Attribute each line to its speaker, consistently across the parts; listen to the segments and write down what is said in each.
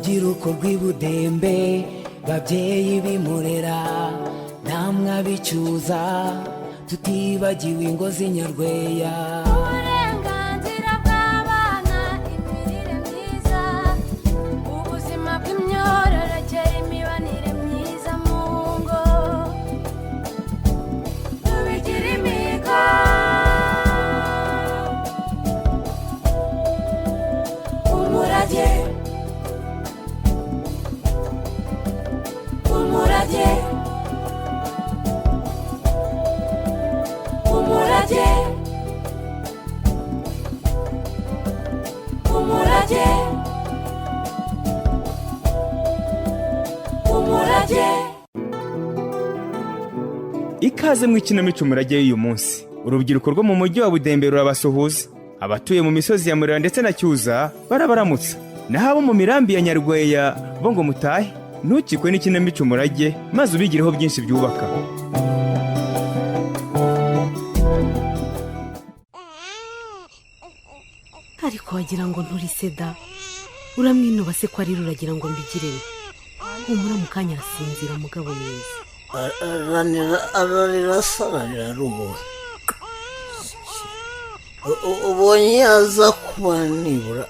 Speaker 1: rubyiruko rw'ibudembe babyeyi bimurera namwe abicuza tutibagiwe ingo z'inyarweya
Speaker 2: uburenganzira bw'abana imirire myiza ubuzima bw'imyororokere imibanire myiza mu ngo tubigira imihigo umurage umurage umurage umurage umurage.
Speaker 3: Ikaze mu ikinamico umurage y'uyu munsi. Urubyiruko rwo mu mujyi wa Budembe rurabasuhuza. Abatuye mu misozi ya Murera ndetse na Cyuza barabaramutsa. Naho abo mu mirambi ya Nyarweya bo ngo mutahe. Ntukikwe n'ikinamico umurage maze ubigireho byinshi byubaka.
Speaker 4: Ariko wagira ngo nturiseda uramwinuba se ko ari ruragira ngo mbigirene humura mu kanya arasinzira mugabo mwiza
Speaker 5: ararira sararira rubuwe ubonye yaza kuba nibura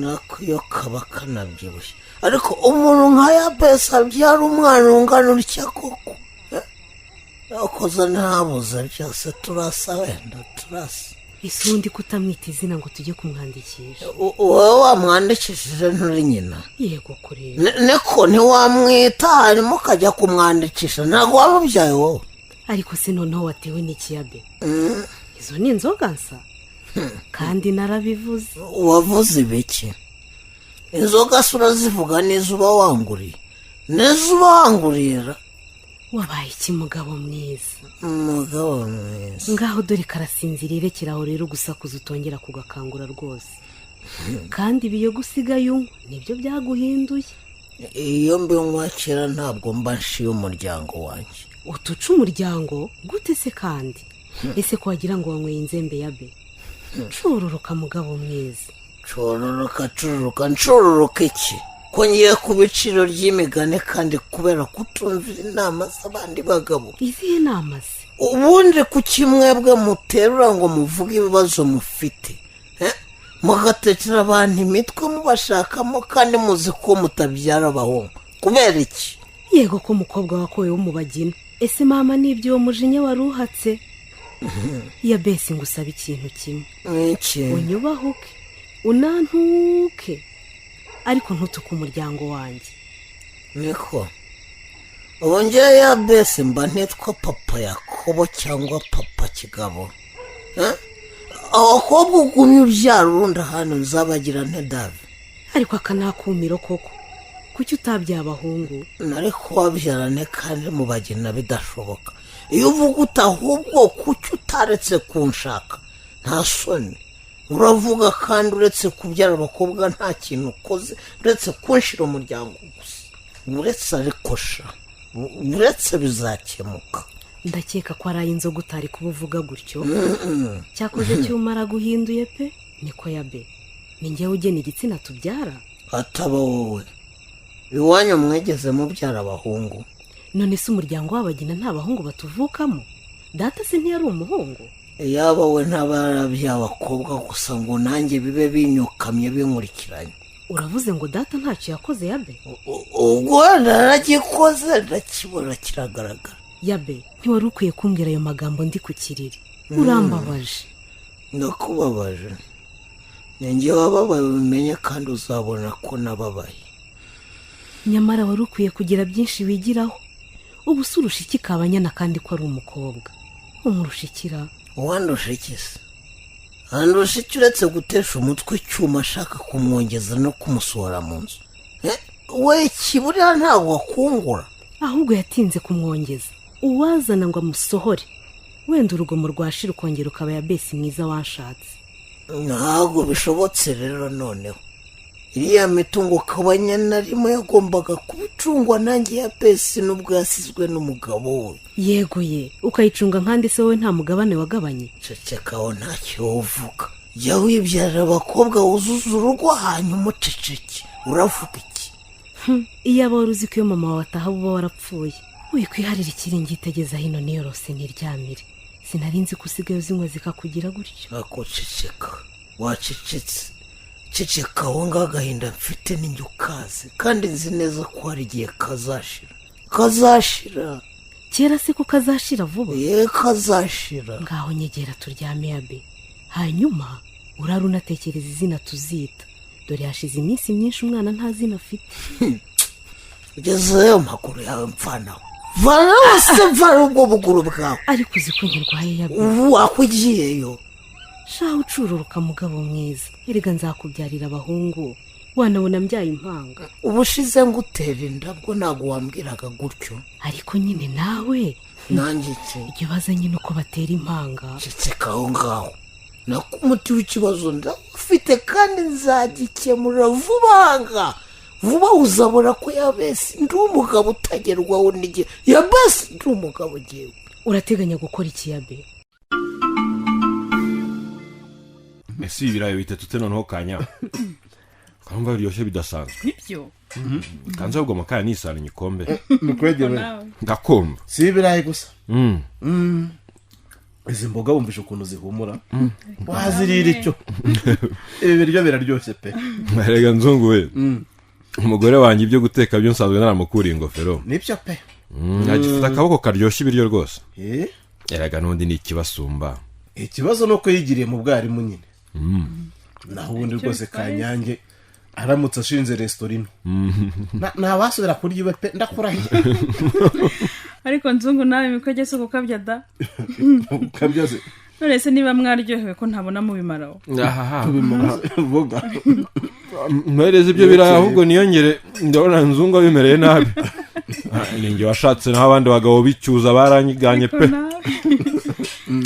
Speaker 5: nakuyo kaba kanabyibushye ariko umuntu nkaya pesa abyara umwana ungana utya koko yakoze ntabuze byose turasa wenda turasa.
Speaker 4: ese undi kutamwita izina ngo tujye kumwandikisha
Speaker 5: wowe wamwandikishije nturi nyina
Speaker 4: yego kureba
Speaker 5: neko ntiwamwita harimo ukajya kumwandikisha ntabwo wamubyaye wowe
Speaker 4: ariko se noneho watewe n'ikiyabe izo ni inzoga nsa kandi narabivuze
Speaker 5: wavuze ibiki inzoga se urazivuga neza uba wanguriye neza uba wangurira
Speaker 4: wabaye iki mugabo mwiza
Speaker 5: umugabo mwiza
Speaker 4: ngaho dore karasinzira rekeraho rero gusakuza utongera kugakangura rwose kandi ibiyo gusigaye unywa nibyo byaguhinduye
Speaker 5: iyo mbinywa kera ntabwo mba nshiye umuryango wanjye
Speaker 4: utuca umuryango gute se kandi ese ko wagira ngo wanyweye inzembe ya be cururuka mugabo mwiza
Speaker 5: cururuka ncururuka iki ko ngiye ku biciro ry'imigani kandi kubera kutumvira inama z'abandi bagabo.
Speaker 4: izihe nama se
Speaker 5: ubundi ku kimwebwe muterura ngo muvuge ibibazo mufite mugatekera abantu imitwe mubashakamo kandi muzi ko mutabyara abahungu kubera iki
Speaker 4: yego ko umukobwa wakowe wo mu bagina ese mama nibyo uwo mujinya wari uhatse ya besi ngusaba ikintu kimwe unyubahuke unantuke ariko ntutuke umuryango wanjye
Speaker 5: niko ubongeye ya besi mba ntitwa papa Yakobo cyangwa papa Kigabo abakobwa ugumye ubyara urundi ahantu nzabagira ntedave
Speaker 4: ariko akanakumiro koko kuki utabyaye abahungu
Speaker 5: nari kubabyarane kandi mu bagina bidashoboka iyo uvuga utahubwo kuki utaretse kunshaka nta soni uravuga kandi uretse kubyara abakobwa nta kintu ukoze uretse kunshira umuryango gusa uretse ariko sha uretse bizakemuka
Speaker 4: ndakeka ko ari inzoga utari kubuvuga gutyo cyakoze cyumara guhinduye pe niko yabe ni njyewe ugena igitsina tubyara
Speaker 5: ataba wowe iwanyu mwegeze mubyara abahungu
Speaker 4: none se umuryango w'abagina nta bahungu batuvukamo data se ntiyari umuhungu
Speaker 5: yaba we ntabarabyara abakobwa gusa ngo nanjye bibe binyukamye binkurikiranye
Speaker 4: uravuze ngo data ntacyo yakoze yabe
Speaker 5: ubwo naragikoze ndakibona kiragaragara
Speaker 4: yabe ntiwari ukwiye kumbwira ayo magambo ndi ku kiriri urambabaje
Speaker 5: ndakubabaje njye wababaye ubimenye kandi uzabona ko nababaye
Speaker 4: nyamara wari ukwiye kugira byinshi wigiraho ubu se urusha iki kabanyana kandi ko ari umukobwa umurusha ikira
Speaker 5: wandusha iki se andusha iki uretse gutesha umutwe icyuma ashaka kumwongeza no kumusohora mu nzu we kiburira ntabwo akungura
Speaker 4: ahubwo yatinze kumwongeza uwazana ngo amusohore wenda urugomo rwashira ukongera ukaba ya besi mwiza wanshatse
Speaker 5: ntabwo bishobotse rero noneho iriya mitungo kabanyana rimwe yagombaga kubicungwa nanjye ya besi nubwo yasizwe n'umugabo we
Speaker 4: yego ye ukayicunga nkandi se wowe nta mugabane wagabanye
Speaker 5: cecekaho ntacyo uvuga jya wibyarira abakobwa wuzuza urugo hanyuma uceceke uravuga iki?
Speaker 4: iyo aba wari uzi ko iyo mama wawe ataha uba warapfuye wikwiharira ikiringiti ageza hino niyorose ntiryamire. sinarinzi ko usigaye uzinywa zikakugira gutyo.
Speaker 5: ako ceceka wacecetse ceceka aho ngaho agahinda mfite n'injye ukaze kandi nzi neza ko hari igihe kazashira
Speaker 4: kera se ko kazashira vuba?
Speaker 5: kazashira.
Speaker 4: ngaho nyegera turyame yabe hanyuma urara unatekereza izina tuzita, dore hashize iminsi myinshi umwana nta zina afite.
Speaker 5: ugezeyo amaguru yawe mvanaho se mvana ubwo buguru bwawe.
Speaker 4: ariko uzi ko nkirwaye yabe
Speaker 5: ubu wakugiyeyo
Speaker 4: shaho ucururuka mugabo mwiza, erega nzakubyarira abahungu wanabona mbyaye impanga.
Speaker 5: ubushize ngutera inda bwo ntabwo wambwiraga gutyo.
Speaker 4: ariko nyine nawe
Speaker 5: nanjye iki
Speaker 4: ikibazo nyine uko batera impanga.
Speaker 5: ceceka aho ngaho nako umuti w'ikibazo ndawufite kandi nzagikemura vuba uzabona ko yabesi ndi umugabo utagerwaho n'igihe yabesi ndi umugabo ngewe.
Speaker 4: urateganya gukora iki yabe?
Speaker 6: ese ibirayi bitatu te noneho kanya kamba biryoshye bidasanzwe.
Speaker 7: nibyo
Speaker 6: kanze ahubwo amakaya nisana igikombe
Speaker 8: mukwegere
Speaker 6: ngakomba.
Speaker 8: si ibirayi gusa. izi mboga wumvishe ukuntu zihumura wazirira icyo. ibi biryo biraryoshye pe.
Speaker 6: erega nzungu we umugore wanjye ibyo guteka byo nsanzwe naramukuriye ingofero.
Speaker 8: nibyo pe.
Speaker 6: agifite akaboko karyoshye ibiryo rwose. erega n'undi ni ikibasumba.
Speaker 8: ikibazo ni uko yigiriye mu bwarimu nyine. naho ubundi rwose Kanyange aramutse ashinze resitora ino ntabasubira kurya iwe pe ndakurahiye.
Speaker 7: ariko nzungu nawe imikwege si ukukabya da.
Speaker 8: ukabya se
Speaker 7: none se niba mwaryohewe ko ntabona mubimaraho.
Speaker 8: vuga
Speaker 6: mwereze ibyo birayi ahubwo niyongere ndabona nzungu abimereye nabi. ninjye washatse naho abandi bagabo bicyuza baranyiganye pe.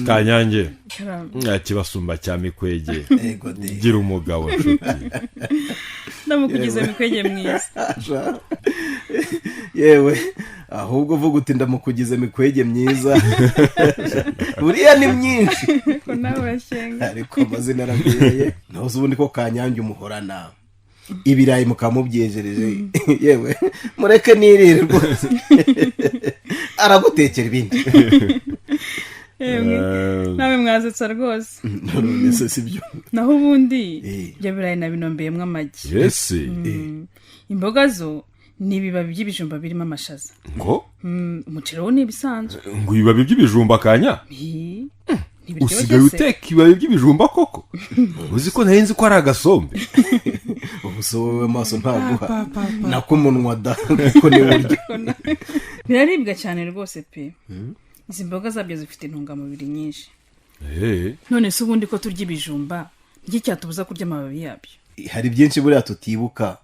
Speaker 6: Kanyange kibasumba cya mikwege gira umugabo nshuti.
Speaker 7: ndamukugize mikwege mwiza.
Speaker 8: yewe ahubwo uvuga uti ndamukugize mikwege myiza. buriya ni myinshi
Speaker 7: ko nawe urashenga.
Speaker 8: ariko amazina arabereye naho ubundi ko Kanyange umuhorana ibirayi mukamubyejereje. yewe mureke nirire rwose aragutekera ibindi.
Speaker 7: nawe mwazetsa rwose.
Speaker 8: none se sibyo.
Speaker 7: naho ubundi ibyo birayi nabinombeyemo amagi.
Speaker 6: yesi
Speaker 7: imboga zo ni ibibabi by'ibijumba birimo amashaza.
Speaker 6: ngo
Speaker 7: umuceri wo ni ibisanzwe.
Speaker 6: ngo ibibabi by'ibijumba Kanya usigaye uteka ibibabi by'ibijumba koko? uzi ko ntarenze ko ari agasombe.
Speaker 8: ubu se wowe maso ntaguha nako umunwa da kuko ni buryo.
Speaker 7: biraribwa cyane rwose pe. izi mboga zabyo zifite intungamubiri nyinshi. none se ubundi ko turya ibijumba iki cyatubuza kurya amababi yabyo?
Speaker 8: hari byinshi buriya tutibuka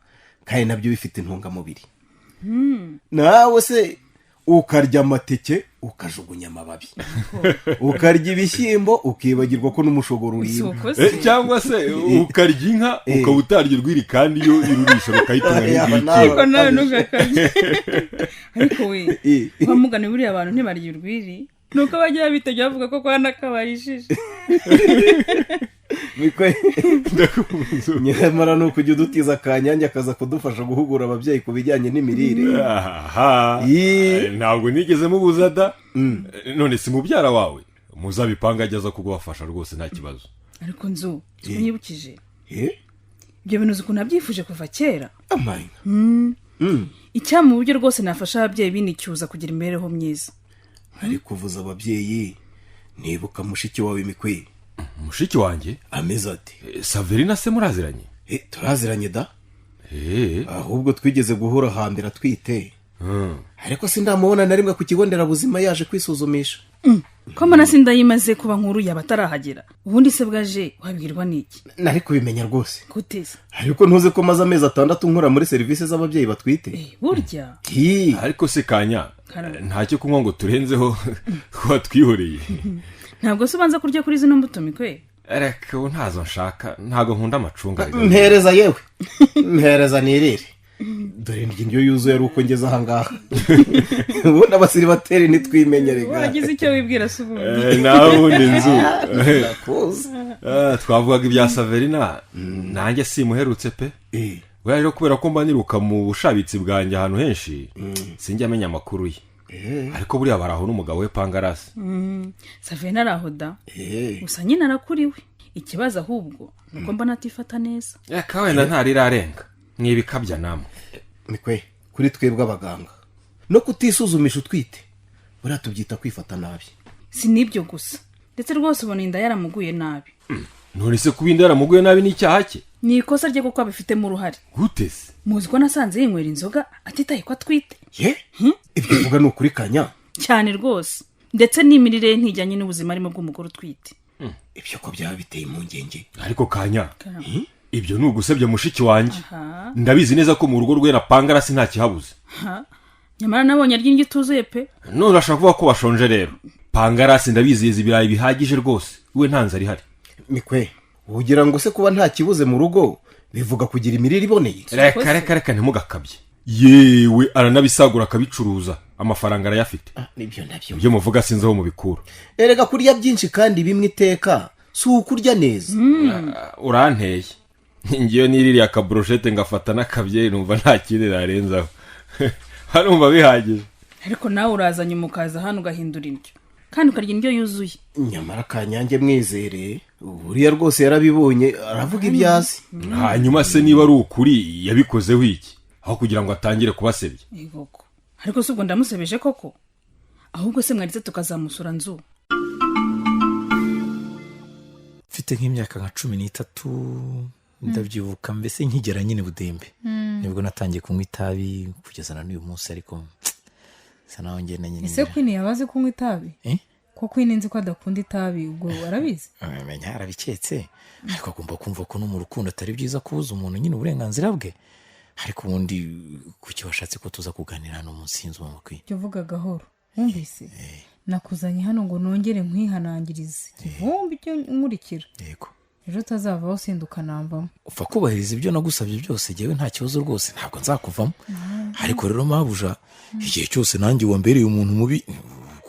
Speaker 8: kandi nabyo bifite intungamubiri. nawe se ukarya amateke ukajugunya amababi, ukarya ibishyimbo ukibagirwa ko n'umushogoro urimo,
Speaker 6: cyangwa se ukarya inka ukaba utarya urwiri kandi iyo irurisha bakayitanga n'igiki.
Speaker 7: ariko nawe ntugakarye. ariko we bamugane buriya abantu ntibarya urwiri nuko bagira bitegeye bavuga ko kwa nakabarishije.
Speaker 8: nyamara ni ukujya udutiza Kanyange akaza kudufasha guhugura ababyeyi ku bijyanye n'imirire.
Speaker 6: ntabwo nigeze mubuza da. none si mubyara wawe muzabipanga ageza kugufasha rwose nta kibazo.
Speaker 7: ariko nzu nyibukije ibyo bintu uzi ukuntu nabyifuje kuva kera. icyampa uburyo rwose nafasha ababyeyi binicyuza kugira imibereho myiza.
Speaker 8: ariko uvuza ababyeyi nibuka mushiki wawe Mikwe.
Speaker 6: mushiki wanjye
Speaker 8: ameze ati
Speaker 6: Saverina se muraziranye?
Speaker 8: turaziranye da. ahubwo twigeze guhura hambere atwite. ariko sindamubona na rimwe ku kigo nderabuzima yaje kwisuzumisha.
Speaker 7: ko mbona sindayimaze kuba nkuru yaba atarahagera. ubundi se bwaje wabwirwa n'iki?
Speaker 8: nari kubimenya rwose.
Speaker 7: guteze
Speaker 8: ariko ntuzi ko maze amezi 6 nkora muri serivisi z'ababyeyi batwite.
Speaker 7: burya
Speaker 6: ariko se Kanya ntacyo kunywa ngo turenzeho kuba twihoreye.
Speaker 7: ntabwo se ubanza kurya kuri zino mbuto Mikwe?
Speaker 6: reka ubu ntazo nshaka, ntabwo nkunda amacunga.
Speaker 8: mpereza yewe mpereza nirire. dore indyo yuzuye ari uko ngeze ahangaha ubundi abasiribateri ntitwimenyerega
Speaker 7: wagize icyo wibwira se ubundi
Speaker 6: nawe ubundi nzu twavugaga ibya Saverina nanjye simuherutse pe we rero kubera ko mba niruka mu bushabitsi bwanjye ahantu henshi sinjya amenya amakuru ye ariko buriya baraho n'umugabo we Pangarasi
Speaker 7: Saverina araho da gusa nyine arakuriwe ikibazo ahubwo nuko mbona atifata neza
Speaker 6: wenda ntarirarenga mwibikabya namwe
Speaker 8: nikwe kuri twebwe abaganga no kutisuzumisha utwite buriya tubyita kwifata nabi
Speaker 7: si nibyo gusa ndetse rwose ubona inda yaramuguye nabi
Speaker 6: none se kuba inda yaramuguye nabi n'icyaha cye
Speaker 7: ni ikosa rye kuko abifitemo uruhare
Speaker 6: gute se
Speaker 7: muzi ko nasanze yinywera inzoga atitaye ko atwite
Speaker 8: ibyo uvuga ni ukuri Kanya
Speaker 7: cyane rwose ndetse n'imirire ye ntijyanye n'ubuzima arimo bw'umugore utwite
Speaker 8: ibyo ko byaba biteye impungenge
Speaker 6: ariko Kanya ibyo ni ugusebya mushiki wanjye ndabizi neza ko mu rugo rwe na Pangarasi nta kihabuze
Speaker 7: nyamara nabonye arya indyo ituzuye pe
Speaker 6: none urashaka kuvuga ko bashonje rero Pangarasi ndabizeza ibirayi bihagije rwose we nta nzara ihari
Speaker 8: nikwe ugira ngo se kuba nta kibuze mu rugo bivuga kugira imirire iboneye
Speaker 6: reka ntimugakabye yewe aranabisagura akabicuruza amafaranga arayafite
Speaker 8: nibyo nabyo
Speaker 6: ibyo muvuga sinzi aho mubikura
Speaker 8: erega kurya byinshi kandi bimwe iteka si ukurya neza
Speaker 6: uranteye ngiyo niririye akaburushete ngafata n'akabyeyi numva nta kindi narenzaho harumva bihagije
Speaker 7: ariko nawe urazanye umukaza hano ugahindura indyo kandi ukarya indyo yuzuye
Speaker 8: nyamara Kanyange mwizere buriya rwose yarabibonye aravuga ibyazi
Speaker 6: hanyuma se niba ari ukuri yabikozeho iki aho kugira ngo atangire kubasebya
Speaker 7: ariko si ubwo ndamusebeje koko ahubwo se mwarize tukazamusura nzu
Speaker 9: mfite nk'imyaka nka 13 ndabyibuka mbese nkigera nyine Budembe nibwo natangiye kunywa itabi kugeza na n'uyu munsi ariko sana ngene nyine
Speaker 10: ese Queen yabaze kunywa itabi ko Queen nzi ko adakunda itabi ubwo warabizi
Speaker 9: amenya arabiketse ariko agomba kumva ko no mu rukundo atari byiza kubuza umuntu nyine uburenganzira bwe ariko ubundi kuki washatse ko tuza kuganira no munsinzi mu Queen
Speaker 10: cyo vuga gahoro wumvise nakuzanye hano ngo nongere nkwihanangirize kivumbi cyo nkurikira
Speaker 9: yego
Speaker 10: ejo tazavaho sinduka nambamo
Speaker 9: upfa kubahiriza ibyo nagusabye byose jewe nta kibazo rwose ntabwo nzakuvamo ariko rero mabuja igihe cyose nanjye wambereye umuntu mubi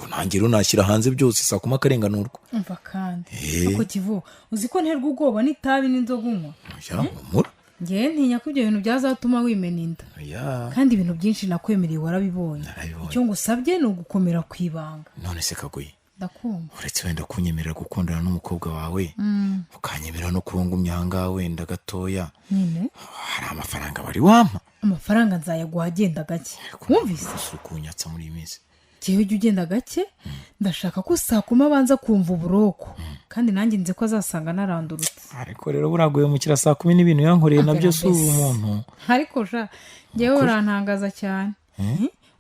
Speaker 9: nanjye rero nashyira hanze byose sakuma akarenganurwa
Speaker 10: umva kandi ako kivu uzi ko nterwa ubwoba n'itabi n'inzoga unywa
Speaker 9: mura
Speaker 10: ngewe ntinya ko ibyo bintu byazatuma wimena inda kandi ibintu byinshi nakwemereye warabibonye icyo ngusabye ni ugukomera ku ibanga
Speaker 9: none se Kagoyi
Speaker 10: ndakumva
Speaker 9: uretse wenda kunyemerera gukundana n'umukobwa wawe ukanyemerera no kurungumya ahangaha wenda gatoya hari amafaranga bari wampa
Speaker 10: amafaranga nzayaguha agenda gake wumvise
Speaker 9: uri kunyatsa muri iyi minsi
Speaker 10: jewe ujya ugenda gake ndashaka ko sakuma abanza kumva uburoko kandi nanjye nzi ko azasanga narandurutse
Speaker 9: ariko rero buragoye mukira 10 n'ibintu yankoreye nabyo si umuntu
Speaker 10: ariko jewe urantangaza cyane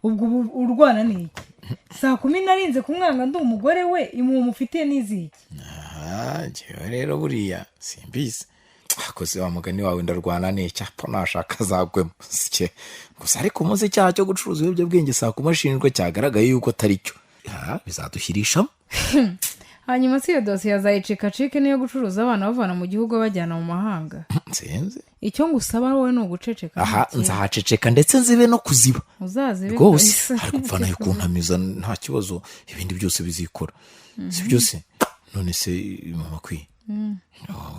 Speaker 10: ubwo urwana n'iki 10 narinze kumwanga ndi umugore we imuwe mufitiye n'iziki
Speaker 9: jewe rero buriya simbizi akoze wa mugani wawe ndarwana n'icyapo nashaka zagwemo sike gusa ariko muze cyaha cyo gucuruza ibiyobyabwenge sakumashinjwe cyagaragaye yuko atari cyo bizadushyirishamo
Speaker 10: hanyuma si iyo dosiye yazayicikacike niyo gucuruza abana bavana mu gihugu bajyana mu mahanga
Speaker 9: nsinzi
Speaker 10: icyo ngusaba wowe ni uguceceka
Speaker 9: nzahaceceka ndetse nzibe no kuziba
Speaker 10: uzazibe
Speaker 9: rwose ariko upfa nayo kuntamiza nta kibazo ibindi byose bizikora si byose none se mama Queen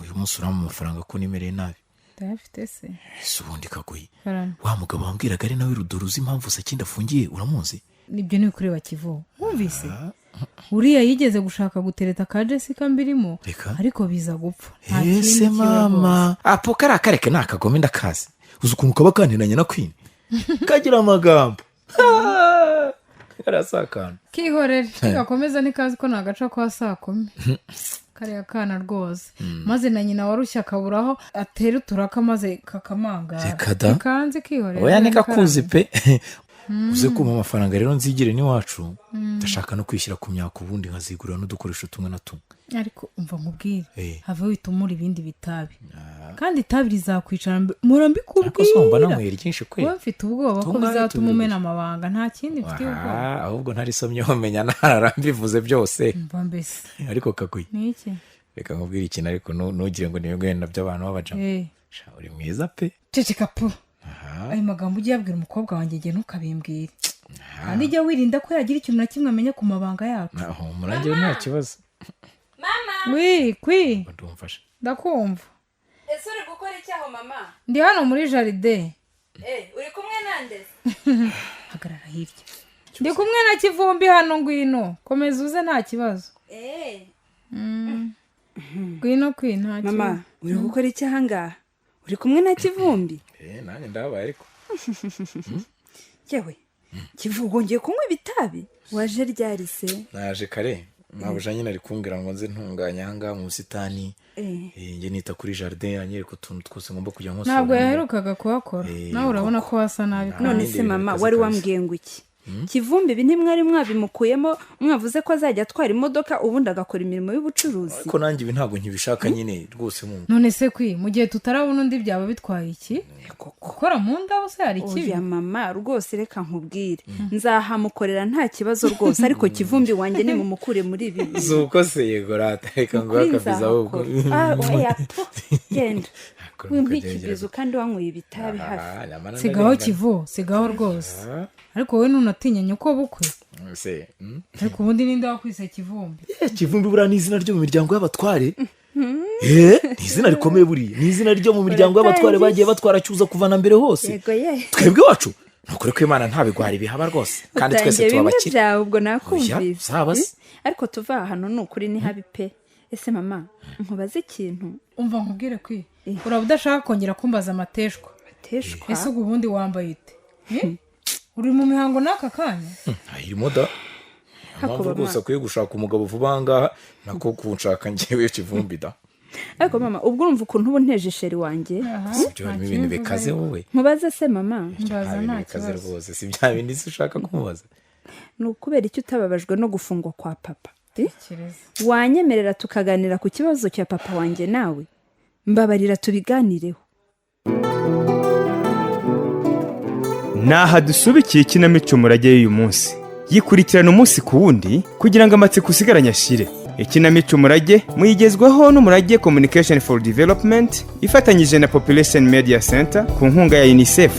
Speaker 9: uyu munsi uramu amafaranga ko nimereye nabi
Speaker 10: ndayafite se
Speaker 9: ese ubundi Kagoyi wa mugabo wambwiraga ari nawe Rudoruzi impamvu Sakindi afungiye uramuzi
Speaker 10: nibyo ni kureba Kivu wumvise uriya yigeze gushaka gutereta ka Jessica mbirimo ariko biza gupfa
Speaker 9: ese mama apo karakareke nakagome ndakazi uzi ukuntu kaba kantinanye na Queen kagira amagambo karasakana
Speaker 10: kihorere gakomeza nikazi ko nagaca kwa 10 kariya kana rwose maze na nyina warushya akaburaho atera uturaka maze kakamangara kanze kihorere
Speaker 9: oya nikakuzi pe uze kuma amafaranga rero nzigire ni wacu ndashaka no kwishyira ku myaka ubundi nkazigurira n'udukoresho tumwe na tumwe
Speaker 10: ariko umva nkubwire have witumura ibindi bitabi kandi itabi rizakwicara murambikubwira
Speaker 9: ariko somba namwe ryinshi kwe
Speaker 10: mfite ubwoba ko bizatuma umena amabanga nta kindi mfite ubwoba
Speaker 9: ahubwo ntarisomye umenya nararambivuze byose
Speaker 10: mva mbese
Speaker 9: ariko Kagoyi
Speaker 10: niki
Speaker 9: reka nkubwire ikintu ariko ntugire ngo niyo gwenda by'abantu babajamo uri mwiza pe
Speaker 10: ceceka po ayo magambo ujye yabwira umukobwa wanjye igihe ntukabimbwire kandi ujya wirinda ko yagira ikintu na kimwe amenya ku mabanga yacu.
Speaker 9: naho murangira nta kibazo.
Speaker 10: kwi
Speaker 9: ndumfasha.
Speaker 10: ndakumva.
Speaker 2: ese uri gukora icyaho mama?
Speaker 10: ndi hano muri jaride.
Speaker 2: uri kumwe nande?
Speaker 10: hagarara hirya. ndi kumwe na Kivumbi hano, ngwino komeza uze nta kibazo. ngwino kwi nta kibazo.
Speaker 2: mama uri gukora icyaha ngaha? uri kumwe na Kivumbi?
Speaker 9: nanjye ndabaye ariko.
Speaker 2: yewe Kivugo ngiye kunywa ibitabi? waje ryari se?
Speaker 9: naje kare mabuja nyine ari kumbwira ngo nze ntunganya ahangaha mu busitani. njye nita kuri jardin anyereka utuntu twose ngomba kujya nkosora.
Speaker 10: ntabwo yaherukaga kuhakora nawe urabona ko wasa nabi.
Speaker 2: none se mama wari wambwiye ngo iki? Kivumbi ibi ntimwari mwabimukuyemo mwavuze ko azajya atwara imodoka ubundi agakora imirimo y'ubucuruzi?
Speaker 9: ariko nanjye ibi ntabwo nkibishaka nyine rwose mu.
Speaker 10: none se kwi mu gihe tutarabona undi byaba bitwaye iki? gukora mu ndabo se hari ikibi?
Speaker 2: oya mama rwose reka nkubwire nzahamukorera nta kibazo rwose ariko Kivumbi wanjye ni mumukure muri ibi.
Speaker 9: zuko se yego rata reka ngo akabiza ahubwo.
Speaker 2: oya genda wimpikibizo kandi wanyweye ibitabi hafi.
Speaker 10: sigaho Kivu sigaho rwose. ariko wowe ntunatinya nyoko bukwe
Speaker 9: se.
Speaker 10: ariko ubundi ninde wakwise Kivumbi?
Speaker 9: Kivumbi buriya ni izina ryo mu miryango y'abatware. ni izina rikomeye buriya, ni izina ryo mu miryango y'abatware bagiye batwara cyuza kuvana mbere hose. twebwe wacu nukuri ko Imana ntabigwara ibihaba rwose kandi twese tubabakira.
Speaker 2: ubwo nakumvise ariko tuva hano nukuri ni habi pe. ese mama nkubaze ikintu?
Speaker 10: umva nkubwire kwi uraba udashaka kongera kumbaza amateshwa. ese ubwo ubundi wambaye ute? uri mu mihango n'aka kanya?
Speaker 9: irimo da mpamvu rwose akwiye gushaka umugabo vuba ngaha nako kunshaka njyewe Kivumbi da.
Speaker 2: ariko mama ubwo urumva ukuntu ubu nteje sheri wanjye?
Speaker 9: ibyo harimo ibintu bikaze wowe.
Speaker 2: nkubaze se mama?
Speaker 10: mbaza nta
Speaker 9: bikaze
Speaker 10: kibazo
Speaker 9: rwose si bya bindi se ushaka kumubaza.
Speaker 2: ni ukubera icyo utababajwe no gufungwa kwa papa? wanyemerera tukaganira ku kibazo cya papa wanjye nawe? mbabarira tubiganireho.
Speaker 3: naha dusubikiye ikinamico umurage y'uyu munsi. yikurikirana umunsi ku wundi kugira ngo amatsiko usigaranye ashire. ikinamico umurage muyigezwaho n'umurage Communication for Development ifatanyije na Population Media Center ku nkunga ya UNICEF.